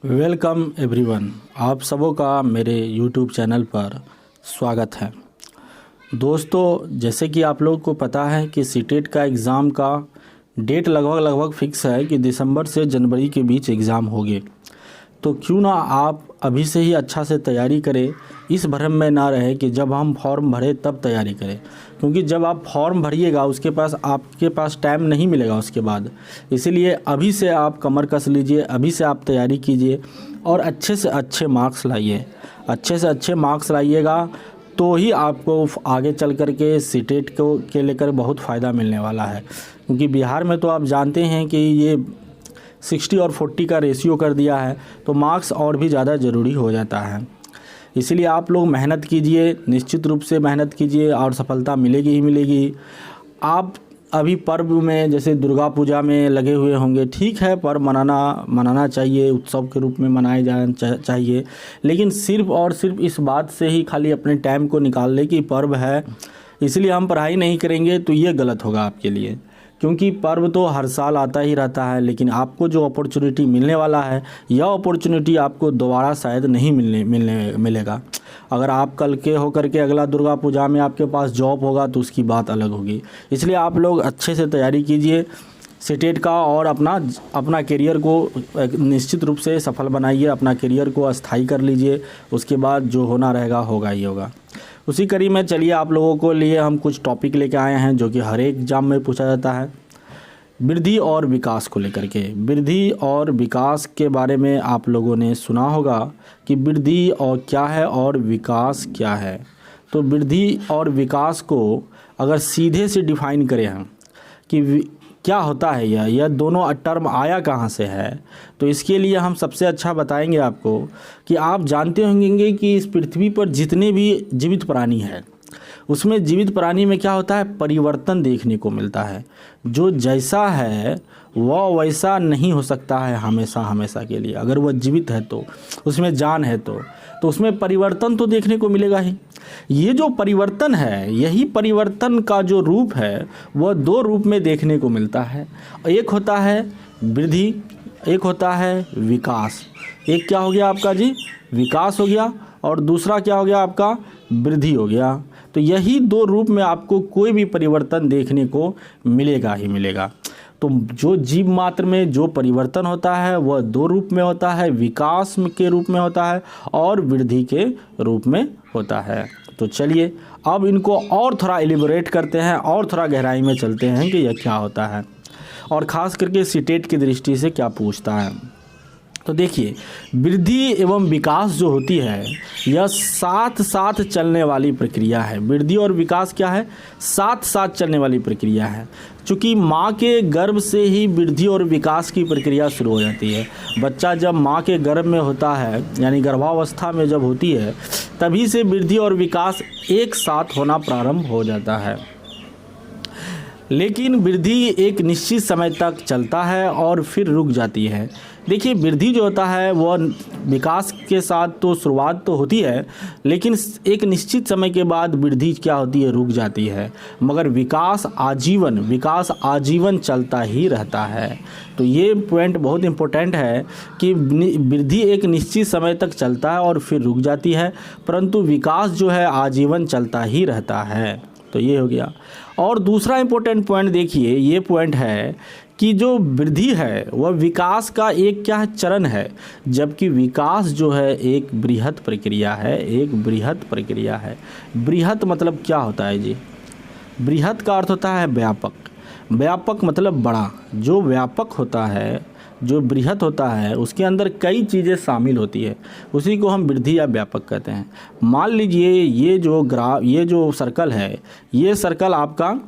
Welcome everyone, आप सबों का मेरे यूट्यूब चैनल पर स्वागत है। दोस्तों, जैसे कि आप लोगों को पता है कि सीटेट का एग्ज़ाम का डेट लगभग फिक्स है कि दिसंबर से जनवरी के बीच एग्ज़ाम होंगे। तो क्यों ना आप अभी से ही अच्छा से तैयारी करें, इस भ्रम में ना रहे कि जब हम फॉर्म भरें तब तैयारी करें, क्योंकि जब आप फॉर्म भरिएगा आपके पास टाइम नहीं मिलेगा उसके बाद। इसीलिए अभी से आप कमर कस लीजिए, अभी से आप तैयारी कीजिए और अच्छे से अच्छे मार्क्स लाइए। अच्छे से अच्छे मार्क्स लाइएगा तो ही आपको आगे चल कर के सीटेट के लेकर बहुत फ़ायदा मिलने वाला है। क्योंकि बिहार में तो आप जानते हैं कि ये 60 और 40 का रेशियो कर दिया है, तो मार्क्स और भी ज़्यादा ज़रूरी हो जाता है। इसीलिए आप लोग मेहनत कीजिए, निश्चित रूप से मेहनत कीजिए और सफलता मिलेगी ही मिलेगी। आप अभी पर्व में जैसे दुर्गा पूजा में लगे हुए होंगे, ठीक है, पर्व मनाना चाहिए, उत्सव के रूप में मनाए जाना चाहिए, लेकिन सिर्फ़ और सिर्फ इस बात से ही खाली अपने टाइम को निकाल ले कि पर्व है इसलिए हम पढ़ाई नहीं करेंगे, तो ये गलत होगा आपके लिए। क्योंकि पर्व तो हर साल आता ही रहता है, लेकिन आपको जो अपॉर्चुनिटी मिलने वाला है यह अपॉर्चुनिटी आपको दोबारा शायद नहीं मिलेगा। अगर आप कल के होकर के अगला दुर्गा पूजा में आपके पास जॉब होगा तो उसकी बात अलग होगी। इसलिए आप लोग अच्छे से तैयारी कीजिए सीटेट का और अपना करियर को निश्चित रूप से सफल बनाइए, अपना करियर को अस्थाई कर लीजिए। उसके बाद जो होना रहेगा होगा ही होगा। उसी कड़ी में चलिए आप लोगों को लिए हम कुछ टॉपिक लेके आए हैं जो कि हर एक एग्जाम में पूछा जाता है। वृद्धि और विकास को लेकर के, वृद्धि और विकास के बारे में आप लोगों ने सुना होगा कि वृद्धि और क्या है और विकास क्या है। तो वृद्धि और विकास को अगर सीधे से डिफाइन करें हम कि क्या होता है यह दोनों टर्म आया कहाँ से है, तो इसके लिए हम सबसे अच्छा बताएंगे आपको कि आप जानते होंगे कि इस पृथ्वी पर जितने भी जीवित प्राणी हैं उसमें जीवित प्राणी में क्या होता है, परिवर्तन देखने को मिलता है। जो जैसा है वह वैसा नहीं हो सकता है हमेशा के लिए। अगर वह जीवित है तो उसमें जान है तो उसमें परिवर्तन तो देखने को मिलेगा ही। ये जो परिवर्तन है, यही परिवर्तन का जो रूप है वह दो रूप में देखने को मिलता है। एक होता है वृद्धि, एक होता है विकास। एक क्या हो गया आपका जी, विकास हो गया, और दूसरा क्या हो गया आपका, वृद्धि हो गया। तो यही दो रूप में आपको कोई भी परिवर्तन देखने को मिलेगा ही मिलेगा। तो जो जीव मात्र में जो परिवर्तन होता है वह दो रूप में होता है, विकास के रूप में होता है और वृद्धि के रूप में होता है। तो चलिए अब इनको और थोड़ा एलिबोरेट करते हैं और थोड़ा गहराई में चलते हैं कि यह क्या होता है और ख़ास करके सीटेट की दृष्टि से क्या पूछता है। तो देखिए, वृद्धि एवं विकास जो होती है यह साथ साथ चलने वाली प्रक्रिया है। वृद्धि और विकास क्या है, साथ साथ चलने वाली प्रक्रिया है। चूँकि माँ के गर्भ से ही वृद्धि और विकास की प्रक्रिया शुरू हो जाती है। बच्चा जब माँ के गर्भ में होता है, यानी गर्भावस्था में जब होती है, तभी से वृद्धि और विकास एक साथ होना प्रारंभ हो जाता है। लेकिन वृद्धि एक निश्चित समय तक चलता है और फिर रुक जाती है। देखिए, वृद्धि जो होता है वह विकास के साथ तो शुरुआत तो होती है, लेकिन एक निश्चित समय के बाद वृद्धि क्या होती है, रुक जाती है। मगर विकास आजीवन चलता ही रहता है। तो ये पॉइंट बहुत इम्पोर्टेंट है कि वृद्धि एक निश्चित समय तक चलता है और फिर रुक जाती है, परंतु विकास जो है आजीवन चलता ही रहता है। तो ये हो गया। और दूसरा इम्पोर्टेंट पॉइंट देखिए, ये पॉइंट है कि जो वृद्धि है वह विकास का एक क्या है, चरण है, जबकि विकास जो है एक बृहत प्रक्रिया है, एक बृहत प्रक्रिया है। बृहत मतलब क्या होता है जी, बृहत का अर्थ होता है व्यापक। व्यापक मतलब बड़ा। जो व्यापक होता है, जो बृहत होता है, उसके अंदर कई चीज़ें शामिल होती है, उसी को हम वृद्धि या व्यापक कहते हैं। मान लीजिए ये जो सर्कल है, ये सर्कल आपका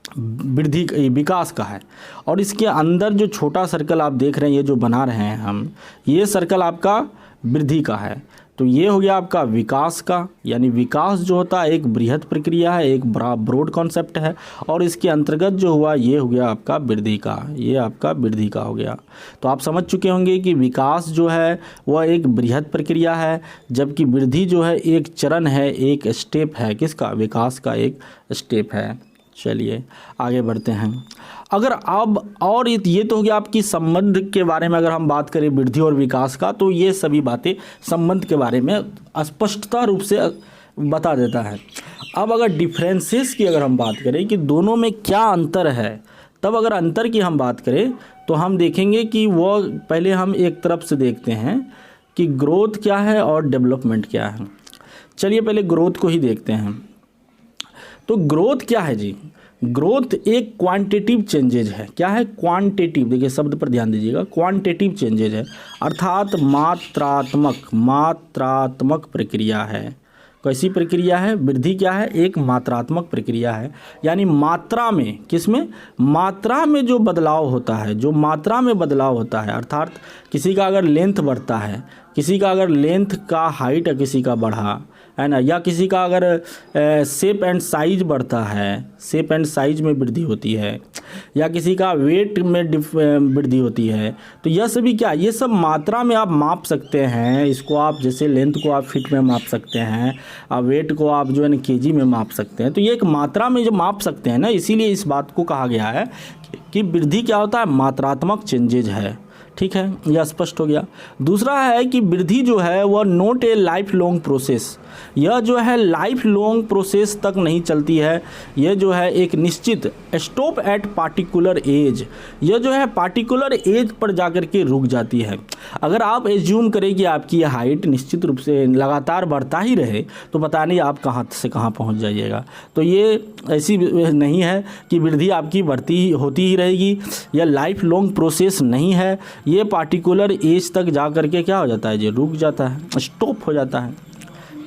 विकास का है, और इसके अंदर जो छोटा सर्कल आप देख रहे हैं, ये जो बना रहे हैं हम, ये सर्कल आपका वृद्धि का है। तो ये हो गया आपका विकास का, यानी विकास जो होता है एक बृहत प्रक्रिया है, एक बड़ा ब्रॉड कॉन्सेप्ट है, और इसके अंतर्गत जो हुआ ये हो गया आपका वृद्धि का, ये आपका वृद्धि का हो गया। तो आप समझ चुके होंगे कि विकास जो है वह एक बृहत प्रक्रिया है, जबकि वृद्धि जो है एक चरण है, एक स्टेप है। किसका, विकास का एक स्टेप है। चलिए आगे बढ़ते हैं। अगर अब और ये तो हो गया आपकी संबंध के बारे में, अगर हम बात करें वृद्धि और विकास का, तो ये सभी बातें संबंध के बारे में स्पष्टता रूप से बता देता है। अब अगर डिफरेंसेस की अगर हम बात करें कि दोनों में क्या अंतर है, तब अगर अंतर की हम बात करें तो हम देखेंगे कि वो पहले हम एक तरफ से देखते हैं कि ग्रोथ क्या है और डेवलपमेंट क्या है। चलिए पहले ग्रोथ को ही देखते हैं। तो ग्रोथ क्या है जी? ग्रोथ एक क्वांटिटेटिव चेंजेज है। क्या है? क्वांटिटेटिव। देखिए शब्द पर ध्यान दीजिएगा, क्वांटिटेटिव चेंजेज है, अर्थात मात्रात्मक प्रक्रिया है। कैसी प्रक्रिया है? वृद्धि क्या है? एक मात्रात्मक प्रक्रिया है, यानी मात्रा में, किसमें? मात्रा में जो बदलाव होता है, जो मात्रा में बदलाव होता है, अर्थात किसी का अगर लेंथ बढ़ता है, किसी का अगर लेंथ का हाइट किसी का बढ़ा है ना, या किसी का अगर शेप एंड साइज बढ़ता है, शेप एंड साइज में वृद्धि होती है, या किसी का वेट में वृद्धि होती है, तो यह सभी क्या, ये सब मात्रा में आप माप सकते हैं। इसको आप जैसे लेंथ को आप फीट में माप सकते हैं, और वेट को आप जो है ना केजी में माप सकते हैं। तो ये एक मात्रा में जो माप सकते हैं ना, इसीलिए इस बात को कहा गया है कि वृद्धि क्या होता है? मात्रात्मक चेंजेज है। ठीक है, यह स्पष्ट हो गया। दूसरा है कि वृद्धि जो है वह not a life long process, यह जो है लाइफ लॉन्ग प्रोसेस तक नहीं चलती है। यह जो है एक निश्चित स्टॉप एट पार्टिकुलर एज, यह जो है पार्टिकुलर एज पर जाकर के रुक जाती है। अगर आप एज्यूम करें कि आपकी हाइट निश्चित रूप से लगातार बढ़ता ही रहे, तो पता नहीं आप कहाँ से कहाँ पहुँच जाइएगा। तो ये ऐसी नहीं है कि वृद्धि आपकी बढ़ती होती ही रहेगी, यह लाइफ लॉन्ग प्रोसेस नहीं है। ये पार्टिकुलर एज तक जा कर के क्या हो जाता है जी? रुक जाता है, स्टॉप हो जाता है।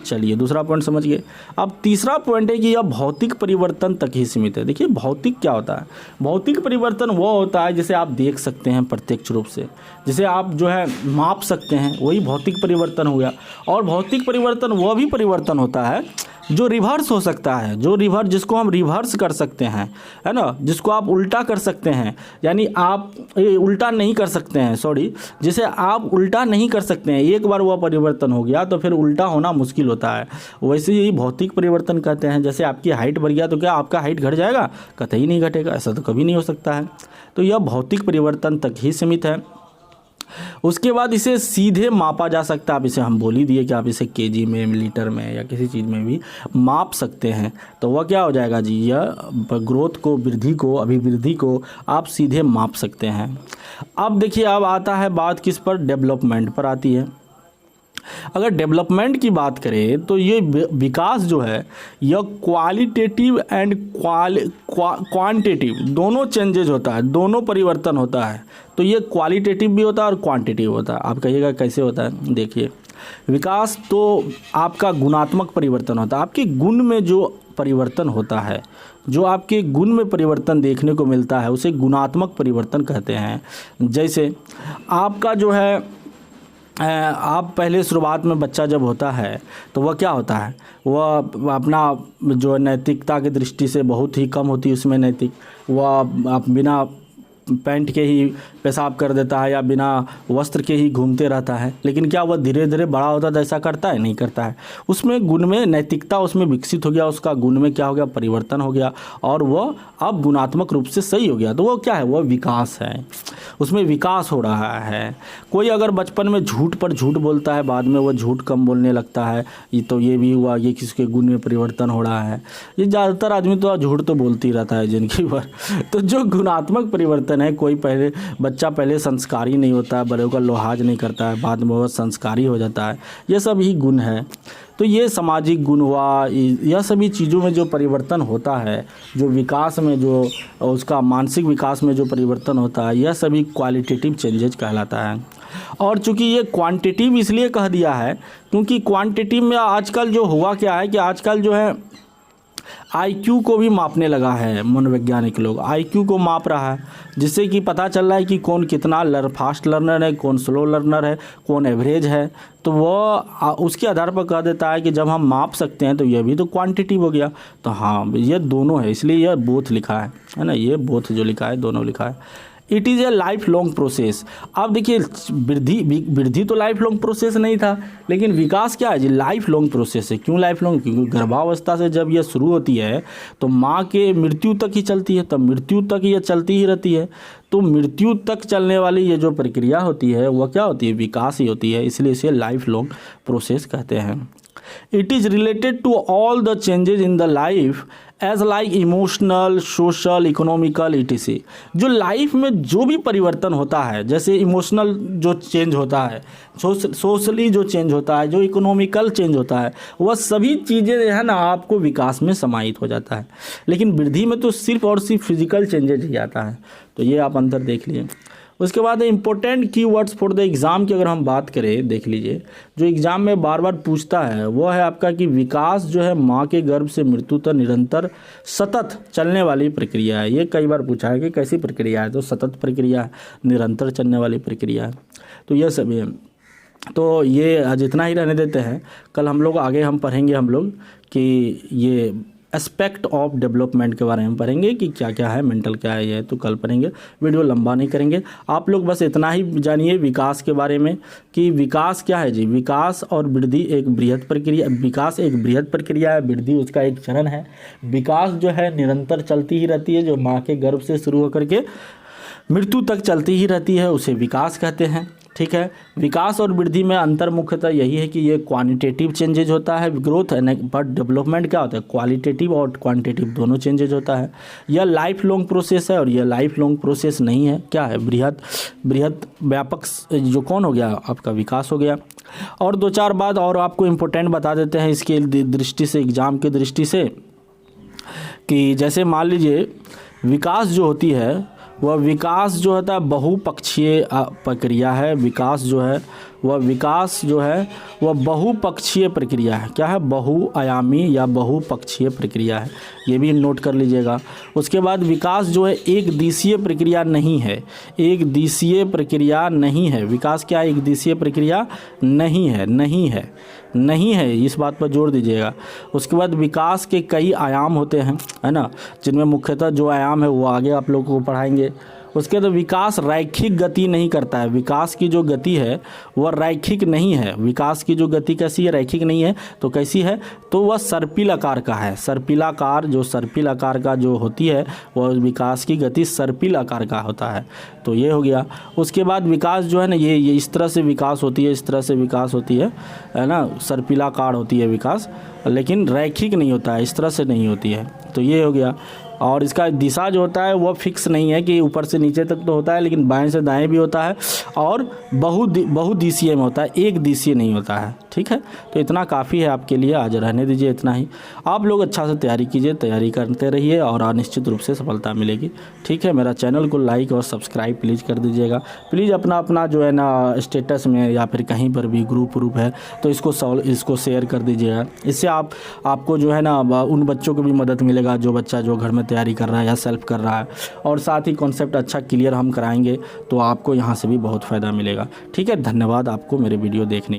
चलिए दूसरा पॉइंट समझ गए। अब तीसरा पॉइंट है कि यह भौतिक परिवर्तन तक ही सीमित है। देखिए भौतिक क्या होता है? भौतिक परिवर्तन वो होता है जिसे आप देख सकते हैं प्रत्यक्ष रूप से, जिसे आप जो है माप सकते हैं, वही भौतिक परिवर्तन हो गया। और भौतिक परिवर्तन वह भी परिवर्तन होता है जो रिवर्स हो सकता है, जिसको हम रिवर्स कर सकते हैं, है ना, जिसको आप उल्टा कर सकते हैं। यानी आप उल्टा नहीं कर सकते हैं, जिसे आप उल्टा नहीं कर सकते हैं। एक बार वह परिवर्तन हो गया तो फिर उल्टा होना मुश्किल होता है। वैसे ही भौतिक परिवर्तन कहते हैं। जैसे आपकी हाइट बढ़ गया तो क्या आपका हाइट घट जाएगा? कतई नहीं घटेगा, ऐसा तो कभी नहीं हो सकता है। तो यह भौतिक परिवर्तन तक ही सीमित है। उसके बाद इसे सीधे मापा जा सकता है। आप इसे हम बोल ही दिए कि आप इसे केजी में, लीटर में या किसी चीज़ में भी माप सकते हैं। तो वह क्या हो जाएगा जी? यह ग्रोथ को, वृद्धि को, अभिवृद्धि को आप सीधे माप सकते हैं। अब देखिए, अब आता है बात किस पर? डेवलपमेंट पर आती है। अगर डेवलपमेंट की बात करें तो ये विकास जो है यह क्वालिटेटिव एंड क्वांटिटेटिव दोनों चेंजेज होता है, दोनों परिवर्तन होता है। तो ये क्वालिटेटिव भी होता है और क्वांटिटेटिव होता है। आप कहिएगा कैसे होता है? देखिए, विकास तो आपका गुणात्मक परिवर्तन होता है, आपके गुण में जो परिवर्तन होता है, जो आपके गुण में परिवर्तन देखने को मिलता है उसे गुणात्मक परिवर्तन कहते हैं। जैसे आपका जो है आप पहले शुरुआत में बच्चा जब होता है तो वह क्या होता है? वह अपना जो नैतिकता की दृष्टि से बहुत ही कम होती है उसमें नैतिक, वह आप बिना पैंट के ही पेशाब कर देता है या बिना वस्त्र के ही घूमते रहता है। लेकिन क्या वह धीरे धीरे बड़ा होता है तो ऐसा करता है? नहीं करता है। उसमें गुण में नैतिकता उसमें विकसित हो गया, उसका गुण में क्या हो गया? परिवर्तन हो गया, और वह अब गुणात्मक रूप से सही हो गया। तो वह क्या है? वह विकास है, उसमें विकास हो रहा है। कोई अगर बचपन में झूठ पर झूठ बोलता है, बाद में वह झूठ कम बोलने लगता है, तो ये भी हुआ, ये किसके गुण में परिवर्तन हो रहा है। ये ज़्यादातर आदमी तो झूठ तो बोलती रहता है जिनकी पर। तो जो गुणात्मक परिवर्तन है, कोई बच्चा पहले संस्कारी नहीं होता है, बड़ों का लिहाज नहीं करता है, बाद में वह संस्कारी हो जाता है, ये सब ही गुण है। तो ये सामाजिक गुण हुआ, यह सभी चीज़ों में जो परिवर्तन होता है, जो विकास में, जो उसका मानसिक विकास में जो परिवर्तन होता है, यह सभी क्वालिटेटिव चेंजेज कहलाता है। और चूंकि ये क्वांटिटेटिव इसलिए कह दिया है क्योंकि क्वांटिटेटिव में आजकल जो हुआ क्या है कि आजकल जो है आईक्यू को भी मापने लगा है। मनोवैज्ञानिक लोग आईक्यू को माप रहा है, जिससे कि पता चल रहा है कि कौन कितना फास्ट लर्नर है, कौन स्लो लर्नर है, कौन एवरेज है। तो वह उसके आधार पर कह देता है कि जब हम माप सकते हैं तो यह भी तो क्वांटिटी हो गया। तो हाँ, ये दोनों है, इसलिए यह बोथ लिखा है ना, ये बोथ जो लिखा है दोनों लिखा है। It is a life long process. अब देखिए वृद्धि तो लाइफ लॉन्ग प्रोसेस नहीं था, लेकिन विकास क्या है जी, लाइफ लॉन्ग प्रोसेस है। क्यों लाइफ लॉन्ग? क्योंकि गर्भावस्था से जब यह शुरू होती है तो माँ के मृत्यु तक ही चलती है, तब मृत्यु तक यह चलती ही रहती है। तो मृत्यु तक चलने वाली ये जो प्रक्रिया होती है वह क्या होती है, विकास ही होती है, इसलिए इसे लाइफ लॉन्ग प्रोसेस कहते हैं। It is related to all the changes in the life as like emotional, social, economical etc। जो लाइफ में जो भी परिवर्तन होता है, जैसे इमोशनल जो चेंज होता है, सोशली जो चेंज होता है, जो इकोनॉमिकल चेंज होता है, वह सभी चीज़ें है ना आपको विकास में समाहित हो जाता है। लेकिन वृद्धि में तो सिर्फ और सिर्फ फिजिकल चेंजेज ही आता है। तो ये आप अंतर देख लीजिए। उसके बाद important keywords for the exam की अगर हम बात करें, देख लीजिए, जो एग्ज़ाम में बार बार पूछता है वो है आपका कि विकास जो है माँ के गर्भ से मृत्यु तक निरंतर सतत चलने वाली प्रक्रिया है। ये कई बार पूछा है कि कैसी प्रक्रिया है, तो सतत प्रक्रिया है, निरंतर चलने वाली प्रक्रिया है। तो यह सभी है। तो ये जितना ही रहने देते हैं, कल हम लोग आगे हम पढ़ेंगे हम लोग कि ये एस्पेक्ट ऑफ डेवलपमेंट के बारे में पढ़ेंगे कि क्या क्या है, मेंटल क्या है, ये तो कल पढ़ेंगे, वीडियो लंबा नहीं करेंगे। आप लोग बस इतना ही जानिए विकास के बारे में कि विकास क्या है जी। विकास और वृद्धि एक बृहद प्रक्रिया, विकास एक बृहद प्रक्रिया है, वृद्धि उसका एक चरण है। विकास जो है निरंतर चलती ही रहती है, जो माँ के गर्भ से शुरू होकर के मृत्यु तक चलती ही रहती है, उसे विकास कहते हैं। ठीक है। विकास और वृद्धि में अंतर मुख्यतः यही है कि ये क्वांटिटेटिव चेंजेज होता है, ग्रोथ है, बट डेवलपमेंट क्या होता है, क्वालिटेटिव और क्वांटिटेटिव दोनों चेंजेज होता है। यह लाइफ लॉन्ग प्रोसेस है और यह लाइफ लॉन्ग प्रोसेस नहीं है। क्या है, बृहद व्यापक जो कौन हो गया आपका विकास हो गया। और दो चार बात और आपको इम्पोर्टेंट बता देते हैं इसके दृष्टि से, एग्जाम की दृष्टि से, कि जैसे मान लीजिए विकास जो होती है वह विकास जो होता है बहुपक्षीय प्रक्रिया है। विकास जो है वह बहुपक्षीय प्रक्रिया है। क्या है, बहुआयामी या बहुपक्षीय प्रक्रिया है, ये भी नोट कर लीजिएगा। उसके बाद विकास जो है एक दिशीय प्रक्रिया नहीं है, एक दिशीय प्रक्रिया नहीं है। विकास क्या है, एक दिशीय प्रक्रिया नहीं है, इस बात पर जोर दीजिएगा। उसके बाद विकास के कई आयाम होते हैं, है ना, जिनमें मुख्यतः जो आयाम है वो आगे आप लोगों को पढ़ाएंगे। उसके बाद विकास रैखिक गति नहीं करता है। विकास की जो गति है वह रैखिक नहीं है। विकास की जो गति कैसी है, रैखिक नहीं है, तो कैसी है, तो वह सर्पिल आकार का है। सर्पिल आकार का जो होती है वह विकास की गति सर्पिल आकार का होता है। तो ये हो गया। उसके बाद विकास जो है ना, ये इस तरह से विकास होती है, इस तरह से विकास होती है ना, सर्पिलाकार होती है विकास, लेकिन रैखिक नहीं होता है, इस तरह से नहीं होती है। तो ये हो गया। और इसका दिशा जो होता है वह फिक्स नहीं है कि ऊपर से नीचे तक तो होता है, लेकिन बाएं से दाएं भी होता है, और बहुदिशीय में होता है, एक दिशीय नहीं होता है। ठीक है, तो इतना काफ़ी है आपके लिए, आज रहने दीजिए इतना ही। आप लोग अच्छा से तैयारी कीजिए, तैयारी करते रहिए और निश्चित रूप से सफलता मिलेगी। ठीक है, मेरा चैनल को लाइक और सब्सक्राइब प्लीज़ कर दीजिएगा। प्लीज़ अपना जो है ना स्टेटस में या फिर कहीं पर भी ग्रुप है तो इसको शेयर कर दीजिएगा। इससे आपको जो है ना उन बच्चों को भी मदद मिलेगा जो बच्चा जो घर में तैयारी कर रहा है या सेल्फ कर रहा है, और साथ ही कॉन्सेप्ट अच्छा क्लियर हम कराएंगे तो आपको यहाँ से भी बहुत फ़ायदा मिलेगा। ठीक है, धन्यवाद आपको मेरे वीडियो देखने